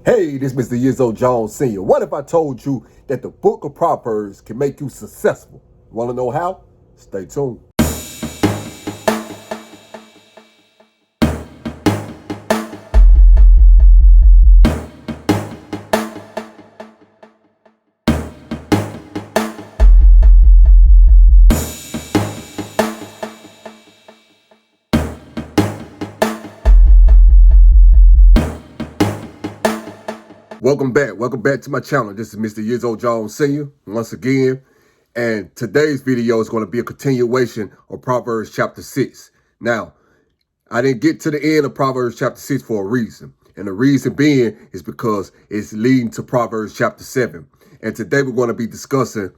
Hey, this is Mr. YIZO JONE Sr. What if I told you that the book of Proverbs can make you successful? Want to know how? Stay tuned. Welcome back. Welcome back to my channel. This is Mr. YIZO JONE Sr. once again. And today's video is going to be a continuation of Proverbs chapter 6. Now, I didn't get to the end of Proverbs chapter 6 for a reason. And the reason being is because it's leading to Proverbs chapter 7. And today we're going to be discussing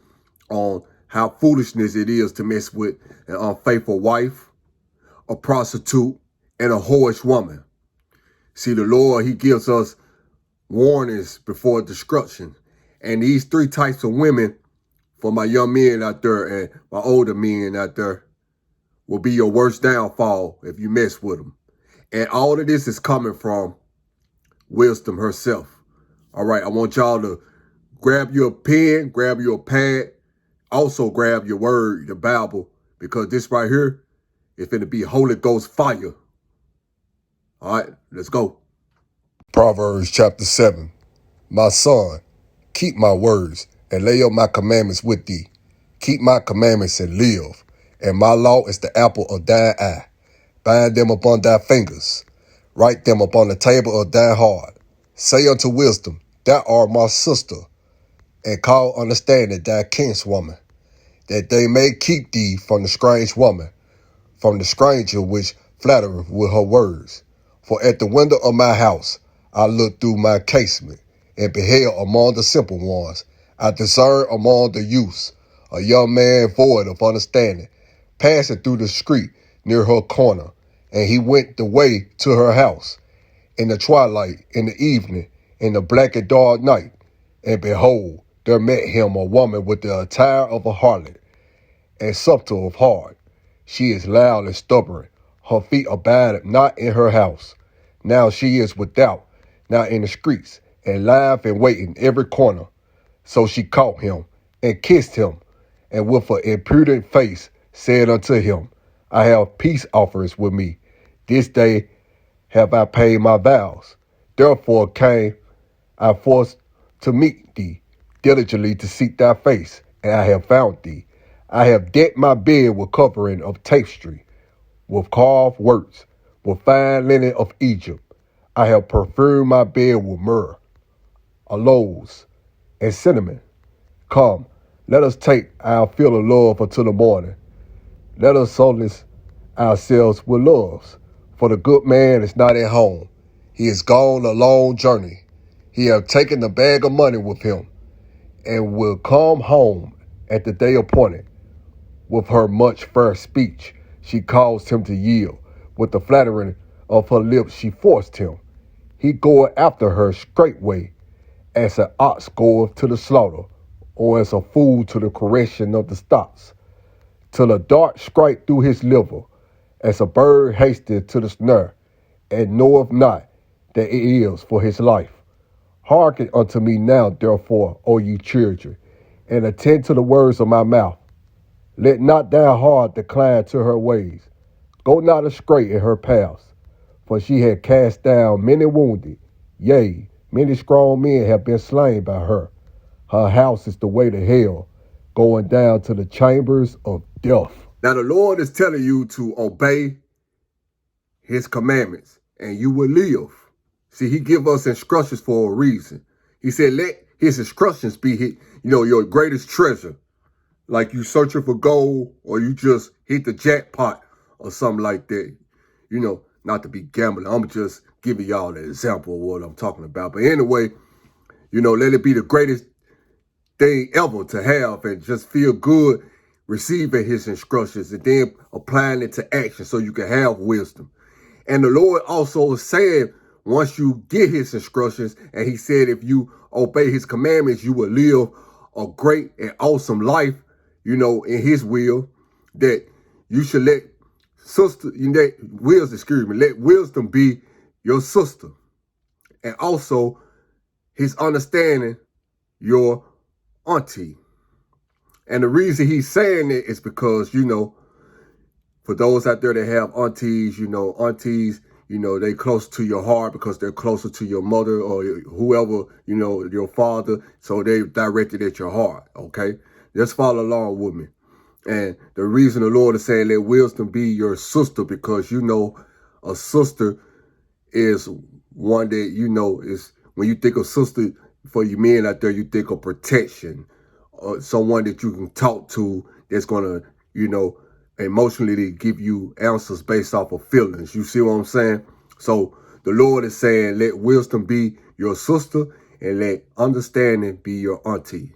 on how foolishness it is to mess with an unfaithful wife, a prostitute, and a whorish woman. See, the Lord, he gives us warnings before destruction. And these three types of women, for my young men out there and my older men out there, will be your worst downfall if you mess with them. And all of this is coming from wisdom herself. All right, I want y'all to grab your pen, grab your pad, also grab your word, the Bible, because this right here is going to be Holy Ghost fire. All right, let's go. Proverbs chapter 7. My son, keep my words and lay up my commandments with thee. Keep my commandments and live. And my law is the apple of thine eye. Bind them upon thy fingers. Write them upon the table of thy heart. Say unto wisdom, thou art my sister. And call understanding thy kinswoman, that they may keep thee from the strange woman, from the stranger which flattereth with her words. For at the window of my house I looked through my casement, and beheld among the simple ones. I discerned among the youths a young man void of understanding, passing through the street near her corner. And he went the way to her house, in the twilight, in the evening, in the black and dark night. And behold, there met him a woman with the attire of a harlot, and subtle of heart. She is loud and stubborn. Her feet abide not in her house. Now she is without, now in the streets, and laugh and wait in every corner. So she caught him, and kissed him, and with an impudent face said unto him, I have peace offerings with me. This day have I paid my vows. Therefore came I forth to meet thee, diligently to seek thy face, and I have found thee. I have decked my bed with covering of tapestry, with carved works, with fine linen of Egypt. I have perfumed my bed with myrrh, aloes, and cinnamon. Come, let us take our fill of love until the morning. Let us solace ourselves with loves. For the good man is not at home. He is gone a long journey. He hath taken the bag of money with him, and will come home at the day appointed. With her much fair speech she caused him to yield. With the flattering of her lips she forced him. He goeth after her straightway, as an ox goeth to the slaughter, or as a fool to the correction of the stocks, till a dart strike through his liver, as a bird hasteth to the snare, and knoweth not that it is for his life. Hearken unto me now, therefore, O ye children, and attend to the words of my mouth. Let not thy heart decline to her ways. Go not astray in her paths, for she had cast down many wounded. Yea, many strong men have been slain by her. Her house is the way to hell, going down to the chambers of death. Now, the Lord is telling you to obey his commandments, and you will live. See, he give us instructions for a reason. He said, let his instructions be, your greatest treasure. Like you searching for gold, or you just hit the jackpot or something like that. Not to be gambling. I'm just giving y'all an example of what I'm talking about. But anyway, let it be the greatest thing ever to have, and just feel good receiving his instructions and then applying it to action so you can have wisdom. And the Lord also said, once you get his instructions, and he said, if you obey his commandments, you will live a great and awesome life, in his will, that you should let wisdom be your sister. And also He's understanding your auntie. And the reason he's saying it is because, for those out there that have aunties, they close to your heart because they're closer to your mother or whoever, your father. So they directed at your heart, okay? Just follow along with me. And the reason the Lord is saying let wisdom be your sister, because, a sister is one that, is when you think of sister for you men out there, you think of protection, or someone that you can talk to that's going to, emotionally give you answers based off of feelings. You see what I'm saying? So the Lord is saying, let wisdom be your sister and let understanding be your auntie.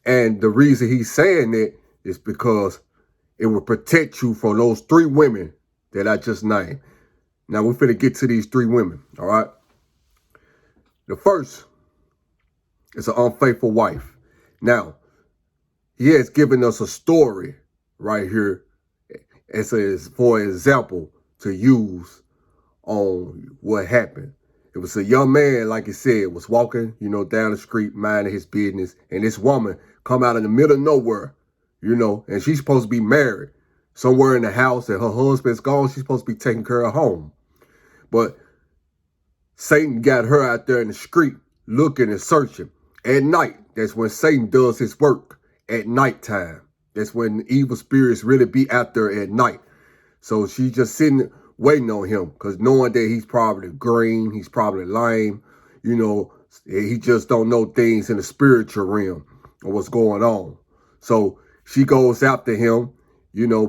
And the reason he's saying that is because it will protect you from those 3 women that I just named. Now we're finna get to these 3 women, all right? The first is an unfaithful wife. Now, he has given us a story right here for example to use on what happened. It was a young man, like he said, was walking, down the street, minding his business, and this woman come out in the middle of nowhere, and she's supposed to be married somewhere in the house, and her husband's gone. She's supposed to be taking care of home. But Satan got her out there in the street looking and searching. At night, that's when Satan does his work. At nighttime, that's when evil spirits really be out there at night. So she's just sitting waiting on him, because knowing that he's probably green, he's probably lame, he just don't know things in the spiritual realm or what's going on. So she goes after him,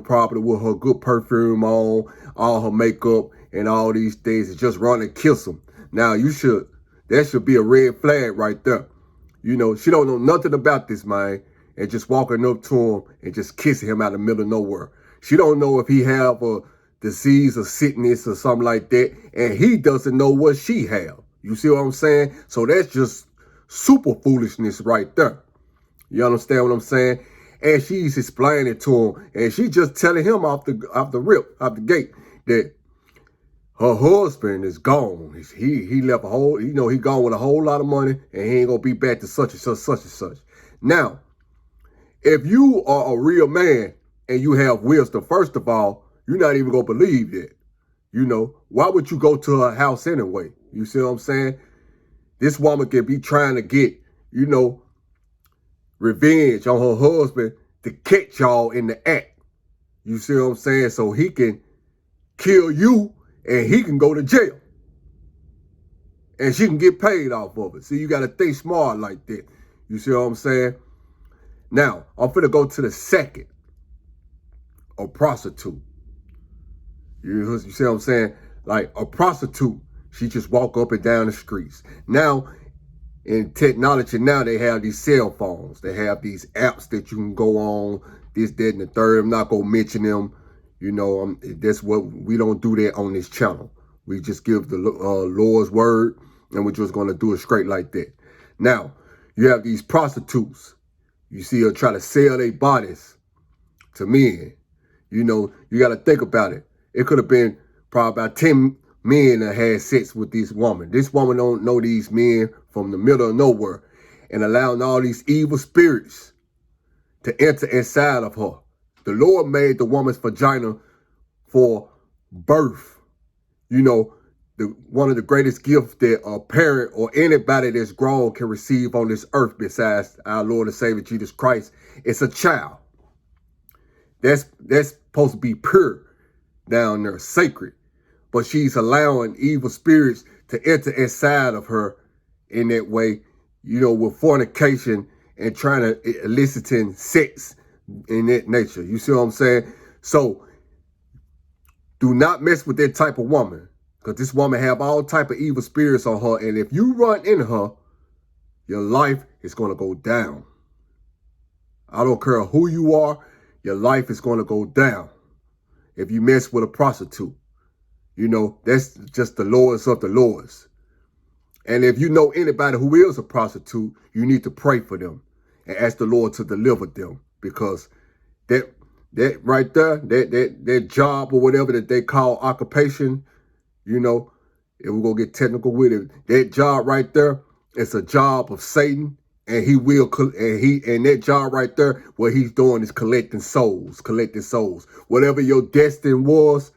probably with her good perfume on, all her makeup and all these things, and just run and kiss him. Now that should be a red flag right there. She don't know nothing about this man, and just walking up to him and just kissing him out of the middle of nowhere. She don't know if he have a disease or sickness or something like that, and he doesn't know what she have. You see what I'm saying? So that's just super foolishness right there. You understand what I'm saying? And she's explaining to him, and she just telling him off the gate, that her husband is gone. He left he gone with a whole lot of money, and he ain't gonna be back to such and such, such and such. Now, if you are a real man and you have wisdom, first of all, you're not even going to believe that. Why would you go to her house anyway? You see what I'm saying? This woman can be trying to get, revenge on her husband to catch y'all in the act. You see what I'm saying? So he can kill you and he can go to jail. And she can get paid off of it. See, you got to think smart like that. You see what I'm saying? Now, I'm finna go to the second, a prostitute. You see what I'm saying? Like a prostitute, she just walk up and down the streets. Now, in technology, now they have these cell phones. They have these apps that you can go on, this, that, and the third. I'm not gonna mention them. That's what we don't do that on this channel. We just give the Lord's word, and we're just gonna do it straight like that. Now, you have these prostitutes. You see her try to sell their bodies to men. You got to think about it. It could have been probably about 10 men that had sex with this woman. This woman don't know these men from the middle of nowhere, and allowing all these evil spirits to enter inside of her. The Lord made the woman's vagina for birth. One of the greatest gifts that a parent or anybody that's grown can receive on this earth besides our Lord and Savior Jesus Christ, it's a child. That's supposed to be pure down there, sacred. But she's allowing evil spirits to enter inside of her in that way, with fornication and trying to eliciting sex in that nature. You see what I'm saying? So do not mess with that type of woman, because this woman have all type of evil spirits on her. And if you run into her, your life is going to go down. I don't care who you are, your life is going to go down if you mess with a prostitute. That's just the lowest of the lowest. And if you know anybody who is a prostitute, you need to pray for them and ask the Lord to deliver them, because that right there, that job or whatever that they call occupation, if we're going to get technical with it, that job right there It's a job of Satan, and and that job right there, what he's doing is collecting souls. Whatever your destiny was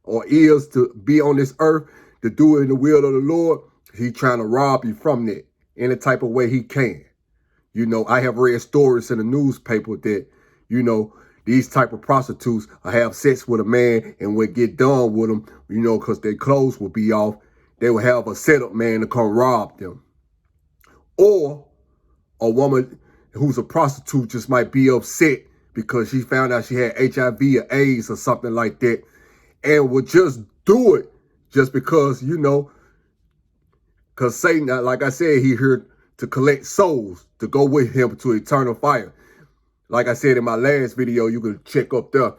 or is to be on this earth, to do it in the will of the Lord, he's trying to rob you from that any type of way he can. I have read stories in the newspaper that, these type of prostitutes have sex with a man, and when get done with them, because their clothes will be off, they will have a setup man to come rob them. Or a woman who's a prostitute just might be upset because she found out she had HIV or AIDS or something like that, and would just do it just because, because Satan, like I said, he here to collect souls to go with him to eternal fire. Like I said in my last video, you can check up there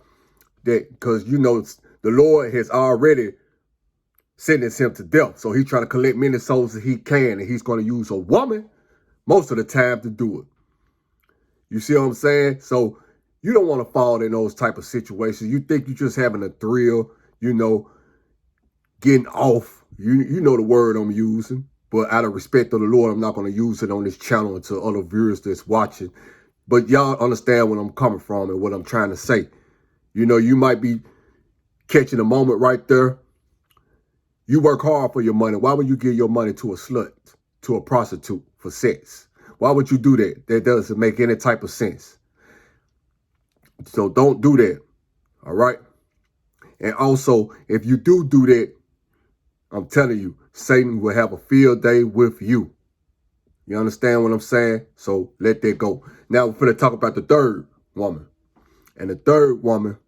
that because, the Lord has already sentenced him to death. So he's trying to collect many souls that he can, and he's going to use a woman most of the time to do it. You see what I'm saying? So you don't want to fall in those type of situations. You think you're just having a thrill, getting off. You know the word I'm using. But out of respect of the Lord, I'm not going to use it on this channel to other viewers that's watching. But y'all understand where I'm coming from and what I'm trying to say. You might be catching a moment right there. You work hard for your money. Why would you give your money to a slut, to a prostitute for sex? Why would you do that? That doesn't make any type of sense. So don't do that. All right? And also, if you do that, I'm telling you, Satan will have a field day with you. You understand what I'm saying? So let that go. Now we're going to talk about the third woman. And the third woman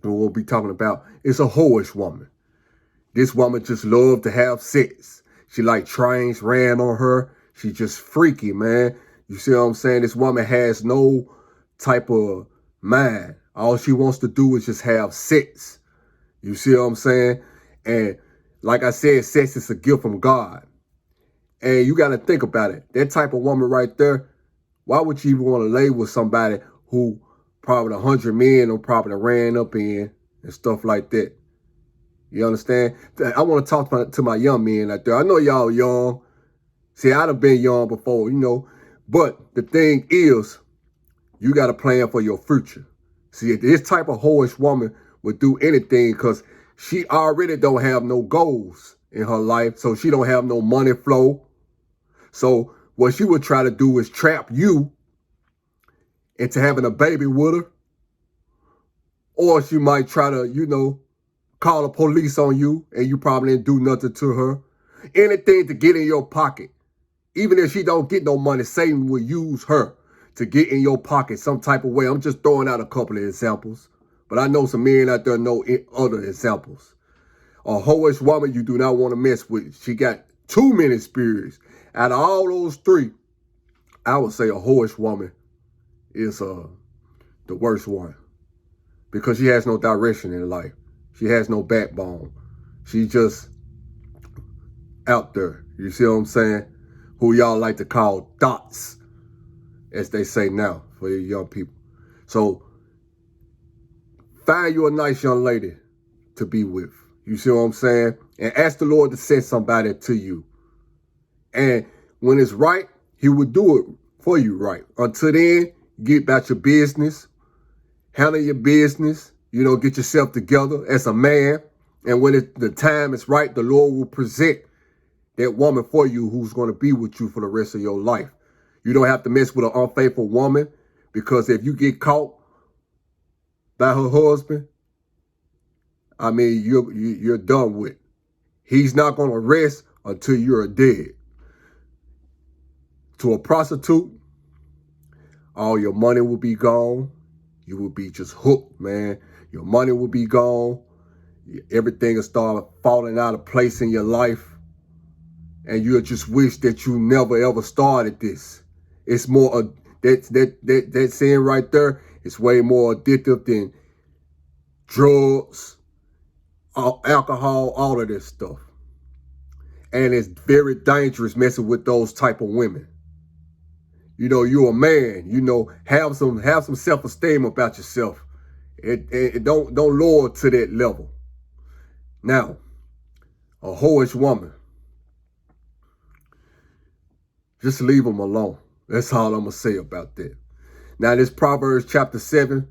we'll be talking about is a whorish woman. This woman just loved to have sex. She like trains ran on her. She just freaky, man. You see what I'm saying? This woman has no type of mind. All she wants to do is just have sex. You see what I'm saying? And like I said, sex is a gift from God. And you got to think about it. That type of woman right there, why would you even want to lay with somebody who probably 100 men or probably ran up in and stuff like that? You understand? I want to talk to my young men out there. I know y'all young. See, I'd have been young before, But the thing is, you got to plan for your future. See, this type of whorish woman would do anything because she already don't have no goals in her life. So she don't have no money flow. So what she would try to do is trap you into having a baby with her. Or she might try to, call the police on you and you probably didn't do nothing to her. Anything to get in your pocket. Even if she don't get no money, Satan will use her to get in your pocket some type of way. I'm just throwing out a couple of examples. But I know some men out there know other examples. A whorish woman you do not want to mess with. She got too many spirits. Out of all those three, I would say a whorish woman is the worst one. Because she has no direction in life. She has no backbone. She's just out there. You see what I'm saying? Who y'all like to call dots, as they say now for you young people. So find you a nice young lady to be with. You see what I'm saying? And ask the Lord to send somebody to you. And when it's right, he will do it for you right. Until then, get about your business. Handle your business. Get yourself together as a man. And when the time is right, the Lord will present that woman for you who's going to be with you for the rest of your life. You don't have to mess with an unfaithful woman, because if you get caught by her husband, I mean, you're done with. He's not going to rest until you're dead. To a prostitute, all your money will be gone. You will be just hooked, man. Your money will be gone. Everything will start falling out of place in your life. And you'll just wish that you never ever started this. It's more, that saying right there, it's way more addictive than drugs, alcohol, all of this stuff. And it's very dangerous messing with those type of women. You're a man, have some self-esteem about yourself. It don't lower to that level. Now, a whorish woman. Just leave them alone. That's all I'm going to say about that. Now, this Proverbs chapter 7,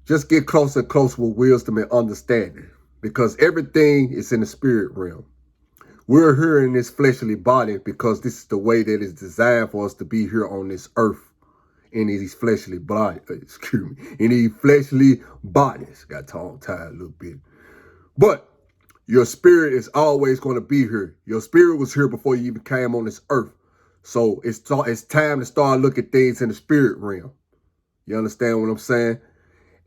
just get closer and closer with wisdom and understanding, because everything is in the spirit realm. We're here in this fleshly body because this is the way that it's designed for us to be here on this earth, in these fleshly bodies. In these fleshly bodies. Got tongue-tied a little bit. But your spirit is always going to be here. Your spirit was here before you even came on this earth. So it's time to start looking at things in the spirit realm. You understand what I'm saying?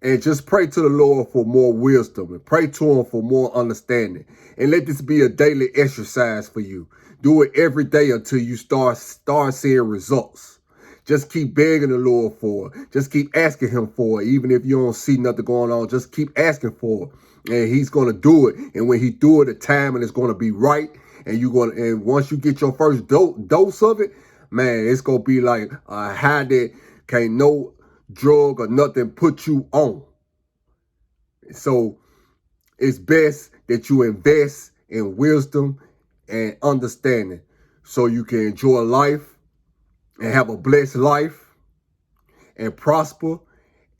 And just pray to the Lord for more wisdom, and pray to him for more understanding. And let this be a daily exercise for you. Do it every day until you start seeing results. Just keep begging the Lord for it. Just keep asking him for it. Even if you don't see nothing going on, just keep asking for it. And he's going to do it. And when he do it, the timing is going to be right. And once you get your first dose of it, man, it's going to be like a high that can't no drug or nothing put you on. So it's best that you invest in wisdom and understanding so you can enjoy life and have a blessed life and prosper,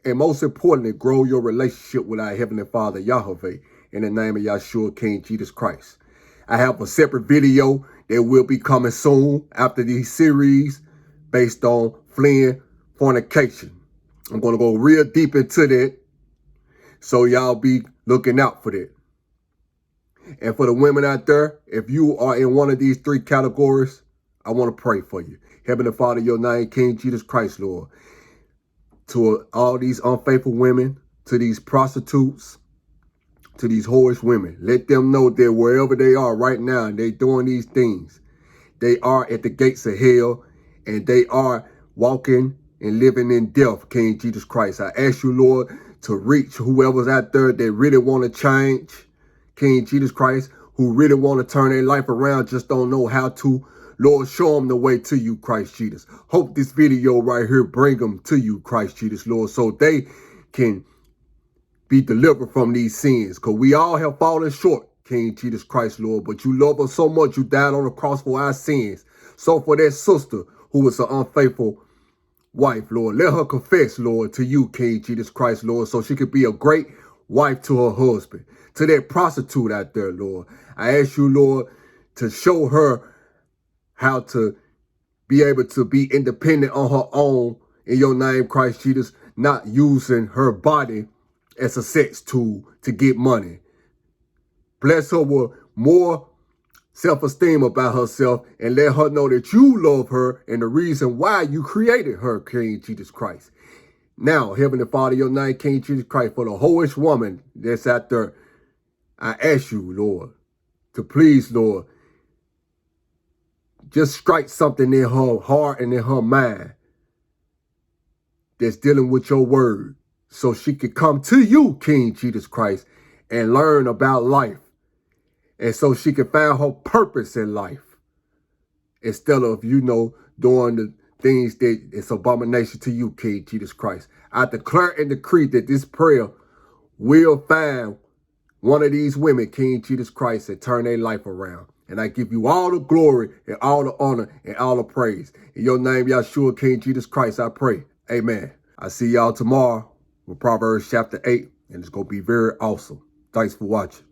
and most importantly, grow your relationship with our Heavenly Father, Yahweh, in the name of Yahshua, King Jesus Christ. I have a separate video that will be coming soon after these series based on fleeing fornication. I'm going to go real deep into that, so y'all be looking out for that. And for the women out there, if you are in one of these three categories, I want to pray for you. Heavenly Father, your name, King Jesus Christ, Lord. To all these unfaithful women, to these prostitutes, to these whorish women, let them know that wherever they are right now, and they doing these things, they are at the gates of hell, and they are walking and living in death, King Jesus Christ. I ask you, Lord, to reach whoever's out there that really want to change, King Jesus Christ, who really want to turn their life around, just don't know how to. Lord, show them the way to you, Christ Jesus. Hope this video right here bring them to you, Christ Jesus, Lord, so they can be delivered from these sins, because we all have fallen short, King Jesus Christ, Lord, but you love us so much, you died on the cross for our sins. So for that sister who was an unfaithful wife, Lord, let her confess, Lord, to you, King Jesus Christ, Lord, so she could be a great wife to her husband. To that prostitute out there, Lord, I ask you, Lord, to show her how to be able to be independent on her own in your name, Christ Jesus, not using her body as a sex tool to get money. Bless her with more self-esteem about herself, and let her know that you love her and the reason why you created her, King Jesus Christ. Now, Heavenly Father, your name, King Jesus Christ, for the whorish woman that's out there, I ask you, Lord, to please, Lord, just strike something in her heart and in her mind that's dealing with your word, so she could come to you, King Jesus Christ, and learn about life. And so she can find her purpose in life, instead of, doing the things that it's abomination to you, King Jesus Christ. I declare and decree that this prayer will find one of these women, King Jesus Christ, and turn their life around. And I give you all the glory and all the honor and all the praise. In your name, Yahshua, King Jesus Christ, I pray. Amen. I see y'all tomorrow with Proverbs chapter 8, and it's going to be very awesome. Thanks for watching.